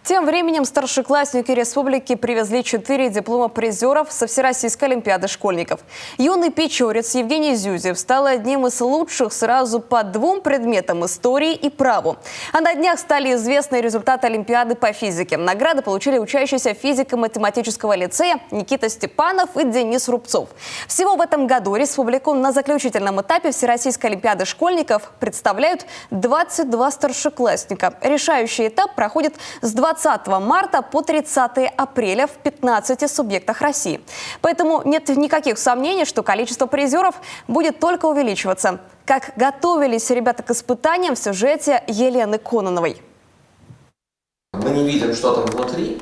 Тем временем старшеклассники республики привезли 4 диплома призеров со Всероссийской олимпиады школьников. Юный печорец Евгений Зюзев стал одним из лучших сразу по 2 предметам – истории и праву. А на днях стали известны результаты олимпиады по физике. Награды получили учащиеся физико-математического лицея Никита Степанов и Денис Рубцов. Всего в этом году республику на заключительном этапе Всероссийской олимпиады школьников представляют 22 старшеклассника. Решающий этап проходит с 20 марта по 30 апреля в 15 субъектах России. Поэтому нет никаких сомнений, что количество призеров будет только увеличиваться. Как готовились ребята к испытаниям в сюжете Елены Кононовой. Мы не видим, что там внутри.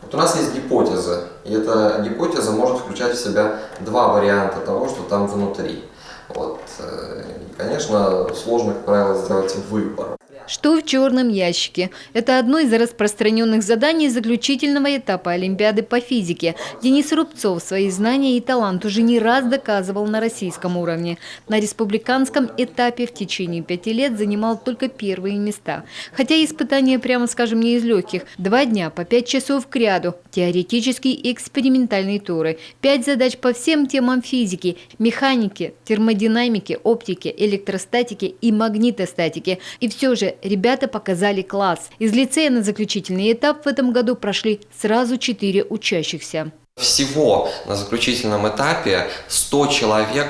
Вот у нас есть гипотеза, и эта гипотеза может включать в себя 2 варианта того, что там внутри. Вот. И, конечно, сложно, как правило, сделать выбор. Что в черном ящике? Это одно из распространенных заданий заключительного этапа Олимпиады по физике. Денис Рубцов свои знания и талант уже не раз доказывал на российском уровне. На республиканском этапе в течение 5 лет занимал только первые места. Хотя испытания, прямо скажем, не из легких. 2 дня по 5 часов кряду. Теоретические и экспериментальные туры. 5 задач по всем темам физики, механики, термодинамики, оптики, электростатики и магнитостатики. И все же ребята показали класс. Из лицея на заключительный этап в этом году прошли сразу 4 учащихся. Всего на заключительном этапе 100 человек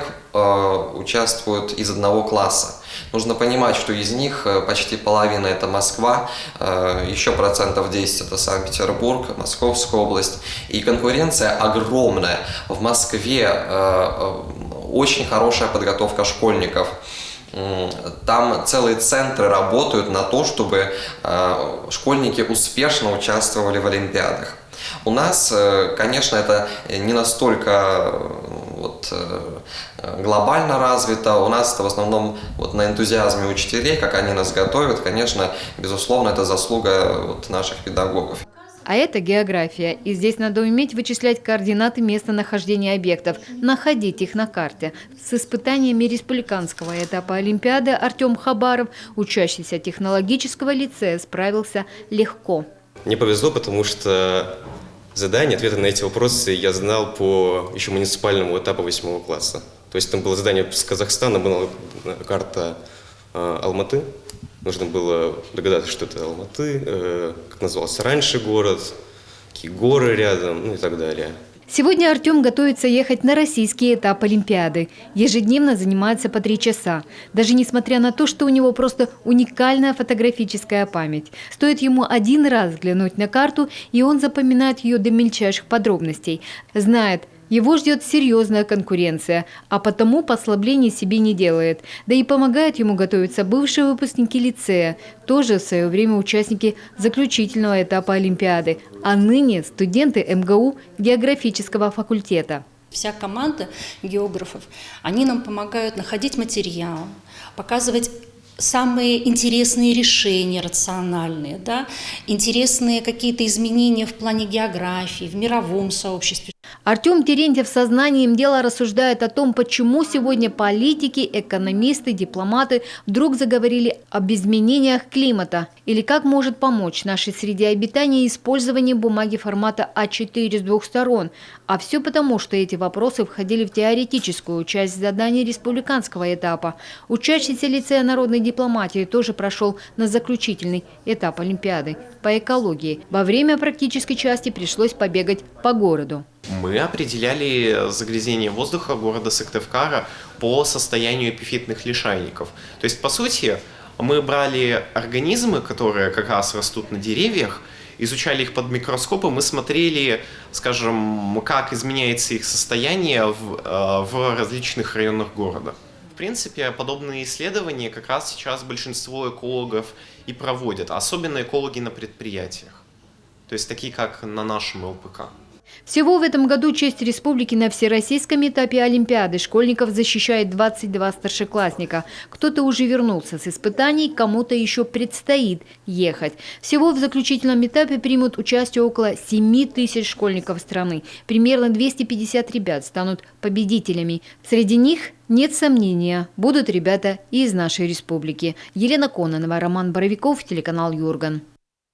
участвуют из одного класса. Нужно понимать, что из них почти половина – это Москва, еще процентов 10 – это Санкт-Петербург, Московская область. И конкуренция огромная. В Москве очень хорошая подготовка школьников. Там целые центры работают на то, чтобы школьники успешно участвовали в олимпиадах. У нас, конечно, это не настолько глобально развито. У нас это в основном на энтузиазме учителей, как они нас готовят. Конечно, безусловно, это заслуга наших педагогов. А это география. И здесь надо уметь вычислять координаты местонахождения объектов, находить их на карте. С испытаниями республиканского этапа Олимпиады Артем Хабаров, учащийся технологического лицея, справился легко. Мне повезло, потому что задания, ответы на эти вопросы я знал по еще муниципальному этапу 8 класса. То есть там было задание с Казахстана, была карта Алматы. Нужно было догадаться, что это Алматы, как назывался раньше город, какие горы рядом, и так далее. Сегодня Артем готовится ехать на российский этап Олимпиады. Ежедневно занимается по 3 часа. Даже несмотря на то, что у него просто уникальная фотографическая память. Стоит ему 1 раз взглянуть на карту, и он запоминает ее до мельчайших подробностей. Знает, его ждет серьезная конкуренция, а потому послаблений себе не делает. Да и помогают ему готовиться бывшие выпускники лицея, тоже в свое время участники заключительного этапа Олимпиады, а ныне студенты МГУ географического факультета. Вся команда географов, они нам помогают находить материал, показывать самые интересные решения рациональные, интересные какие-то изменения в плане географии, в мировом сообществе. Артем Терентьев сознанием дела рассуждает о том, почему сегодня политики, экономисты, дипломаты вдруг заговорили об изменениях климата или как может помочь нашей среде обитания использование бумаги формата А4 с 2 сторон. А все потому, что эти вопросы входили в теоретическую часть заданий республиканского этапа. Учащийся лицея народной дипломатии тоже прошел на заключительный этап Олимпиады по экологии. Во время практической части пришлось побегать по городу. Мы определяли загрязнение воздуха города Сыктывкара по состоянию эпифитных лишайников. То есть, по сути, мы брали организмы, которые как раз растут на деревьях, изучали их под микроскопом, мы смотрели, скажем, как изменяется их состояние в различных районах города. В принципе, подобные исследования как раз сейчас большинство экологов и проводят, особенно экологи на предприятиях, то есть такие, как на нашем ЛПК. Всего в этом году честь республики на всероссийском этапе Олимпиады школьников защищает 22 старшеклассника. Кто-то уже вернулся с испытаний, кому-то еще предстоит ехать. Всего в заключительном этапе примут участие около 7 тысяч школьников страны. Примерно 250 ребят станут победителями. Среди них, нет сомнения, будут ребята и из нашей республики. Елена Кононова, Роман Боровиков, телеканал Юрган.